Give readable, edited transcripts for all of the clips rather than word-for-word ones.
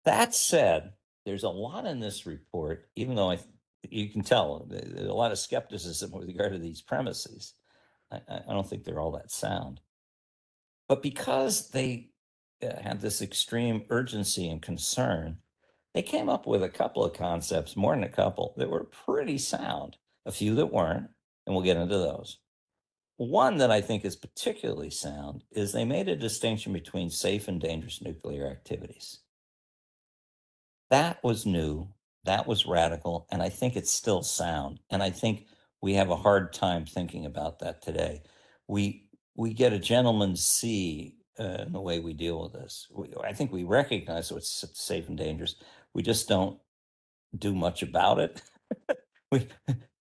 That said, there's a lot in this report, even though you can tell there's a lot of skepticism with regard to these premises. I don't think they're all that sound. But because they had this extreme urgency and concern, they came up with a couple of concepts, more than a couple, that were pretty sound, a few that weren't, and we'll get into those. One that I think is particularly sound is they made a distinction between safe and dangerous nuclear activities. That was new, that was radical, and I think it's still sound. And I think we have a hard time thinking about that today. We get a gentleman's C in the way we deal with this. I think we recognize what's safe and dangerous. We just don't do much about it. we,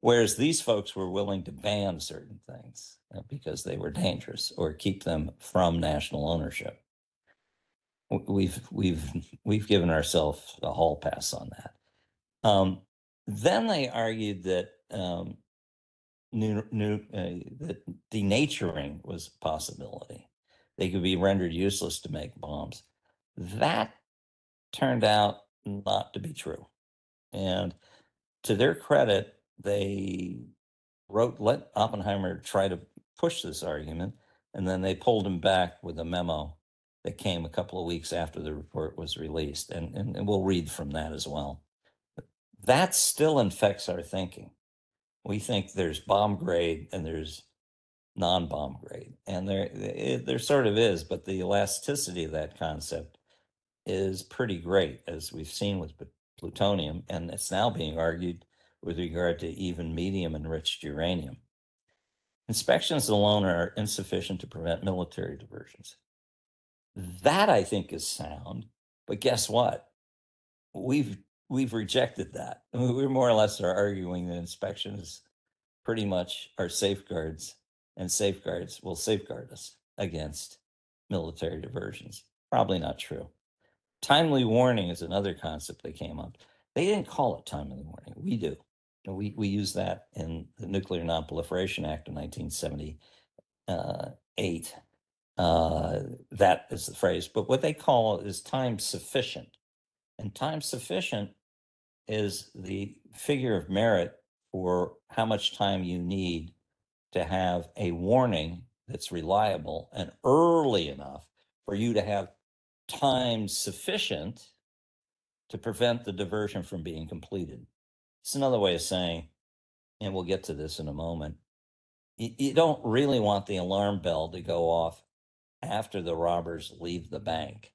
whereas these folks were willing to ban certain things because they were dangerous or keep them from national ownership. We've given ourselves a hall pass on that. Then they argued that that denaturing was a possibility. They could be rendered useless to make bombs. That turned out not to be true. And to their credit, they let Oppenheimer try to push this argument, and then they pulled him back with a memo that came a couple of weeks after the report was released. And we'll read from that as well. That still infects our thinking. We think there's bomb grade and there's non-bomb grade, and there sort of is, but the elasticity of that concept is pretty great, as we've seen with plutonium, and it's now being argued with regard to even medium enriched uranium. Inspections alone are insufficient to prevent military diversions. That I think is sound, but guess what? We've rejected that. We more or less are arguing that inspections pretty much are safeguards, and safeguards will safeguard us against military diversions. Probably not true. Timely warning is another concept that came up. They didn't call it timely warning. We do. We use that in the Nuclear Nonproliferation Act of 1978. That is the phrase. But what they call is time sufficient. And time sufficient is the figure of merit for how much time you need to have a warning that's reliable and early enough for you to have time sufficient to prevent the diversion from being completed. It's another way of saying, and we'll get to this in a moment, you don't really want the alarm bell to go off after the robbers leave the bank.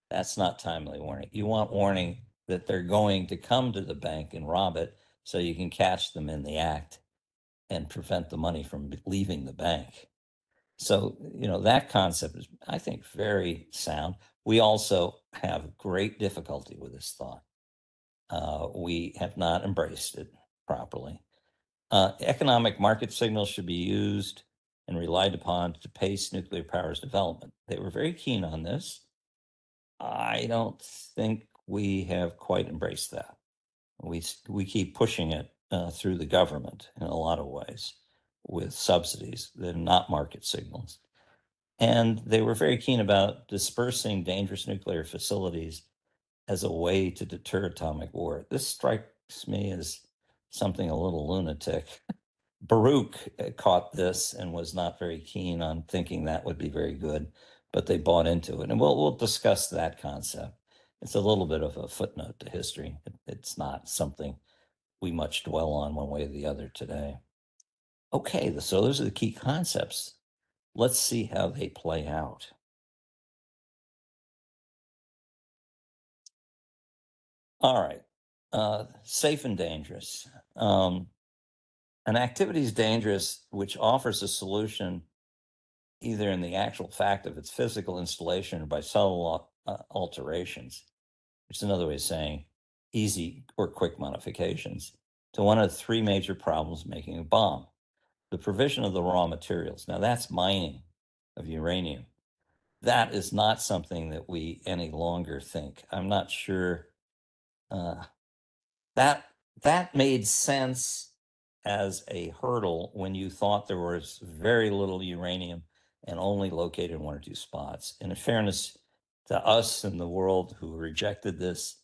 That's not timely warning. You want warning that they're going to come to the bank and rob it so you can catch them in the act and prevent the money from leaving the bank. So, that concept is, I think, very sound. We also have great difficulty with this thought. We have not embraced it properly. Economic market signals should be used and relied upon to pace nuclear power's development. They were very keen on this. I don't think we have quite embraced that. We keep pushing it through the government in a lot of ways with subsidies that are not market signals. And they were very keen about dispersing dangerous nuclear facilities as a way to deter atomic war. This strikes me as something a little lunatic. Baruch caught this and was not very keen on thinking that would be very good, but they bought into it. And we'll discuss that concept. It's a little bit of a footnote to history. It's not something we much dwell on one way or the other today. Okay, so those are the key concepts. Let's see how they play out. All right, safe and dangerous. An activity is dangerous which offers a solution either in the actual fact of its physical installation or by subtle alterations, which is another way of saying easy or quick modifications, to one of the three major problems making a bomb: the provision of the raw materials. Now, that's mining of uranium. That is not something that we any longer think. I'm not sure that made sense as a hurdle when you thought there was very little uranium and only located in one or two spots. And in fairness to us in the world who rejected this,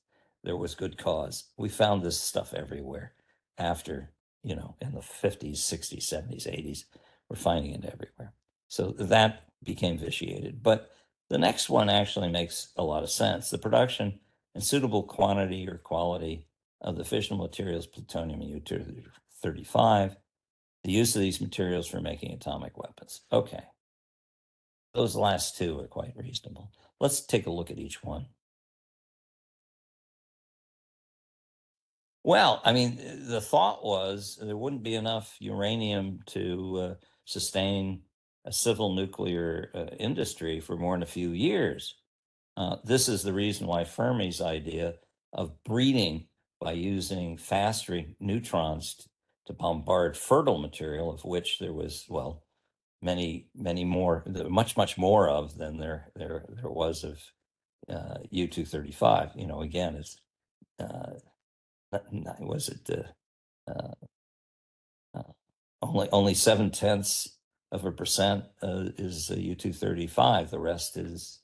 there was good cause. We found this stuff everywhere after, in the 50s, 60s, 70s, 80s. We're finding it everywhere. So that became vitiated. But the next one actually makes a lot of sense. The production and suitable quantity or quality of the fissionable materials, plutonium and U-235, the use of these materials for making atomic weapons. Okay. Those last two are quite reasonable. Let's take a look at each one. Well, I mean, the thought was there wouldn't be enough uranium to sustain a civil nuclear industry for more than a few years. This is the reason why Fermi's idea of breeding by using fast-rate neutrons to bombard fertile material, of which there was, well, many, many more, much more of than there was of U-235. Again, it's was it uh, uh, only 0.7% is U-235. The rest is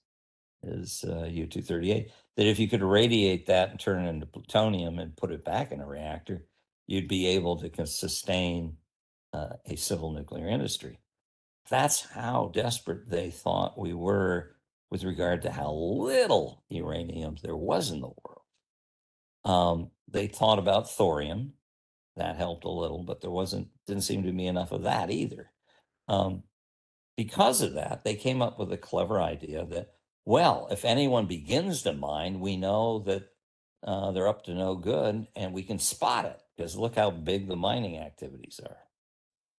U-238. That if you could irradiate that and turn it into plutonium and put it back in a reactor, you'd be able to sustain a civil nuclear industry. That's how desperate they thought we were with regard to how little uranium there was in the world. They thought about thorium. That helped a little, but didn't seem to be enough of that either. Because of that, they came up with a clever idea that, well, if anyone begins to mine, we know that they're up to no good and we can spot it because look how big the mining activities are.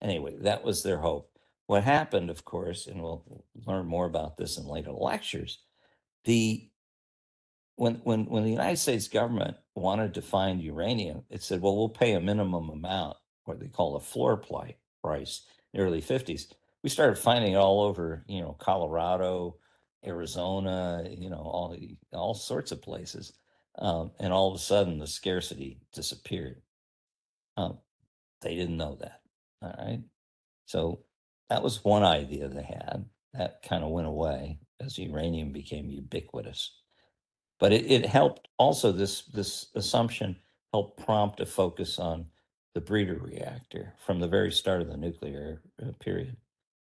Anyway, that was their hope. What happened, of course, and we'll learn more about this in later lectures, when the United States government wanted to find uranium, it said, well, we'll pay a minimum amount, what they call a floor price, in the early 50s. We started finding it all over, Colorado, Arizona, all sorts of places. And all of a sudden, the scarcity disappeared. They didn't know that. All right. So that was one idea they had. That kind of went away as uranium became ubiquitous. But it helped also, this assumption helped prompt a focus on the breeder reactor from the very start of the nuclear period.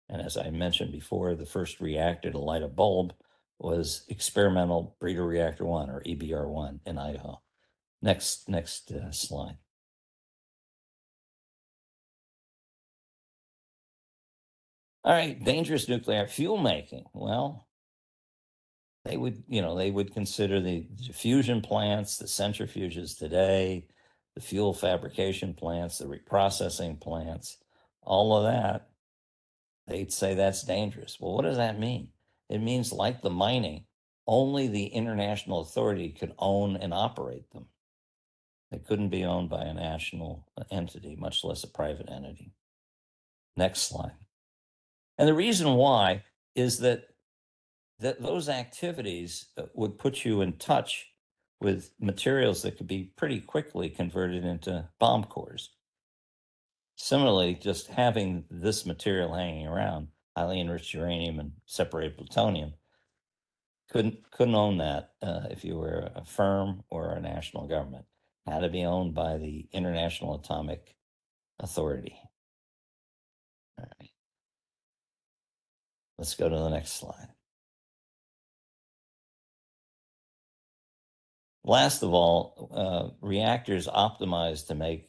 And as I mentioned before, the first reactor to light a bulb was experimental breeder reactor 1, or EBR1, in Idaho. Next slide. All right, dangerous nuclear fuel making. Well, they would consider the fusion plants, the centrifuges today, the fuel fabrication plants, the reprocessing plants, all of that. They'd say that's dangerous. Well, what does that mean? It means, like the mining, only the international authority could own and operate them. They couldn't be owned by a national entity, much less a private entity. Next slide. And the reason why is that those activities would put you in touch with materials that could be pretty quickly converted into bomb cores. Similarly, just having this material hanging around, highly enriched uranium and separated plutonium, couldn't own that if you were a firm or a national government. Had to be owned by the International Atomic Authority. All right. Let's go to the next slide. Last of all, reactors optimized to make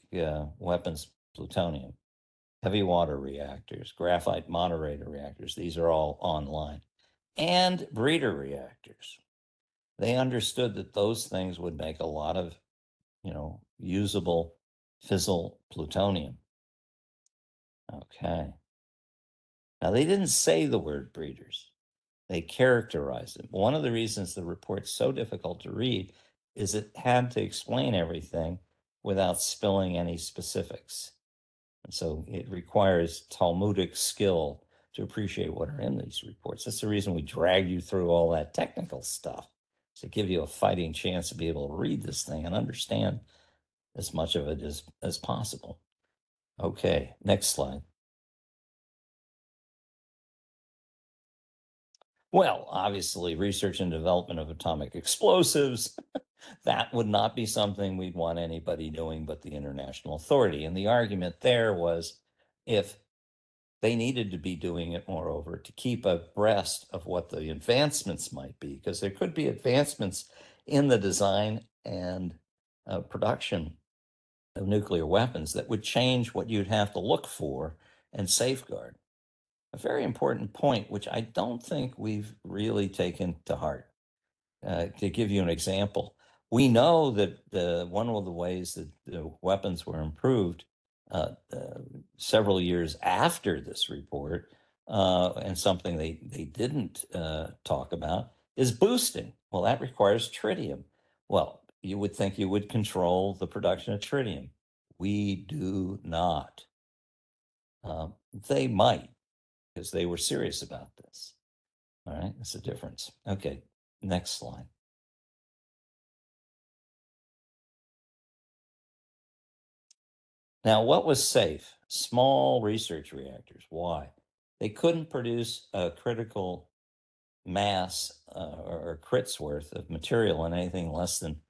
weapons plutonium, heavy water reactors, graphite moderator reactors, these are all online, and breeder reactors. They understood that those things would make a lot of, usable fissile plutonium. Okay. Now, they didn't say the word breeders. They characterized it. One of the reasons the report's so difficult to read is it had to explain everything without spilling any specifics. And so it requires Talmudic skill to appreciate what are in these reports. That's the reason we drag you through all that technical stuff, to give you a fighting chance to be able to read this thing and understand as much of it as possible. Okay, next slide. Well, obviously, research and development of atomic explosives, that would not be something we'd want anybody doing but the international authority. And the argument there was if they needed to be doing it, moreover, to keep abreast of what the advancements might be, because there could be advancements in the design and production of nuclear weapons that would change what you'd have to look for and safeguard. A very important point, which I don't think we've really taken to heart. To give you an example, we know that one of the ways that the weapons were improved several years after this report, and something they didn't talk about, is boosting. Well, that requires tritium. Well, you would think you would control the production of tritium. We do not. They might, because they were serious about this. All right, that's a difference. Okay, next slide. Now, what was safe? Small research reactors. Why? They couldn't produce a critical mass or crits worth of material in anything less than,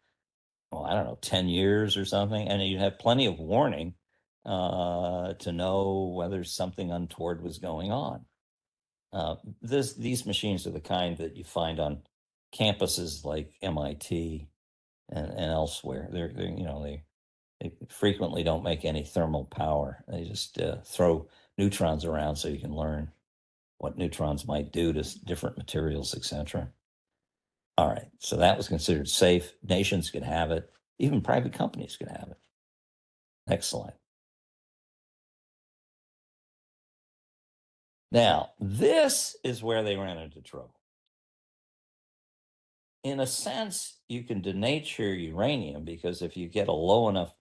well, I don't know, 10 years or something. And you'd have plenty of warning to know whether something untoward was going on. These machines are the kind that you find on campuses like MIT and elsewhere. They frequently don't make any thermal power. They just throw neutrons around so you can learn what neutrons might do to different materials, etc. All right, so that was considered safe. Nations could have it. Even private companies could have it. Next slide. Now, this is where they ran into trouble. In a sense, you can denature uranium because if you get a low enough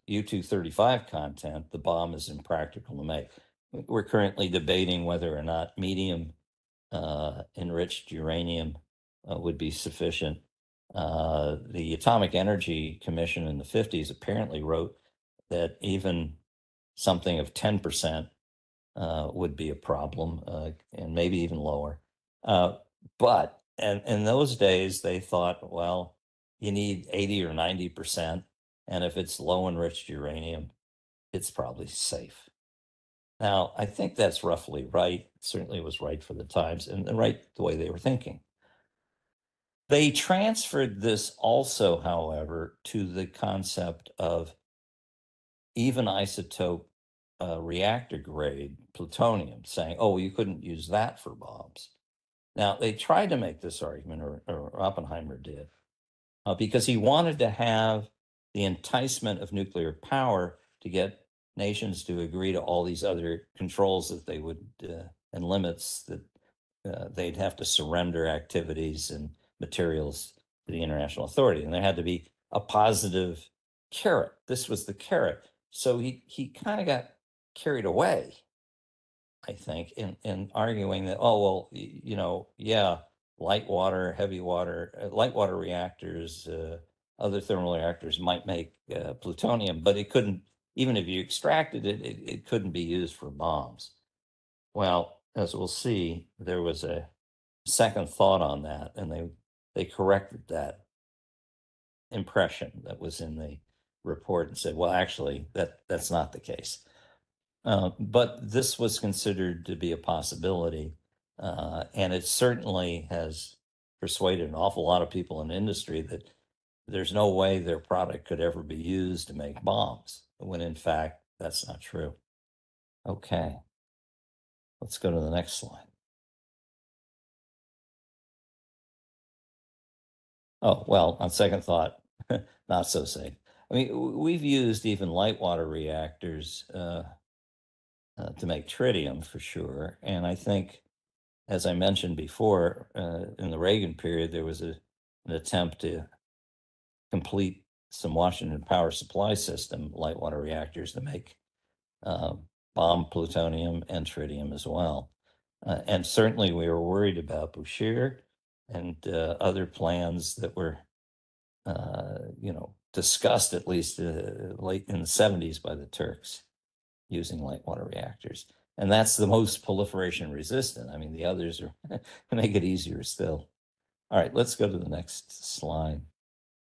U-235 content, the bomb is impractical to make. We're currently debating whether or not medium enriched uranium would be sufficient. The Atomic Energy Commission in the 50s apparently wrote that even something of 10% would be a problem, and maybe even lower. But in those days, they thought, well, you need 80 or 90%. And if it's low enriched uranium, it's probably safe. Now, I think that's roughly right. Certainly it was right for the times and right the way they were thinking. They transferred this also, however, to the concept of even isotope reactor grade plutonium, saying, oh, you couldn't use that for bombs. Now, they tried to make this argument, or Oppenheimer did, because he wanted to have the enticement of nuclear power to get nations to agree to all these other controls that they would and limits that they'd have to surrender activities and materials to the international authority. And there had to be a positive carrot. This was the carrot. So he kind of got carried away, I think, in arguing that, oh, well, yeah, light water, heavy water, light water reactors, other thermal reactors might make plutonium, but it couldn't, even if you extracted it, it couldn't be used for bombs. Well, as we'll see, there was a second thought on that, and they corrected that impression that was in the report and said, well, actually, that's not the case. But this was considered to be a possibility, and it certainly has persuaded an awful lot of people in industry that there's no way their product could ever be used to make bombs, when in fact, that's not true. Okay, let's go to the next slide. Oh, well, on second thought, not so safe. I mean, we've used even light water reactors to make tritium for sure. And I think, as I mentioned before, in the Reagan period, there was an attempt to complete some Washington power supply system light water reactors to make bomb plutonium and tritium as well. And certainly we were worried about Bouchier and other plans that were discussed at least late in the 70s by the Turks using light water reactors. And that's the most proliferation resistant. I mean, the others are make it easier still. All right, let's go to the next slide.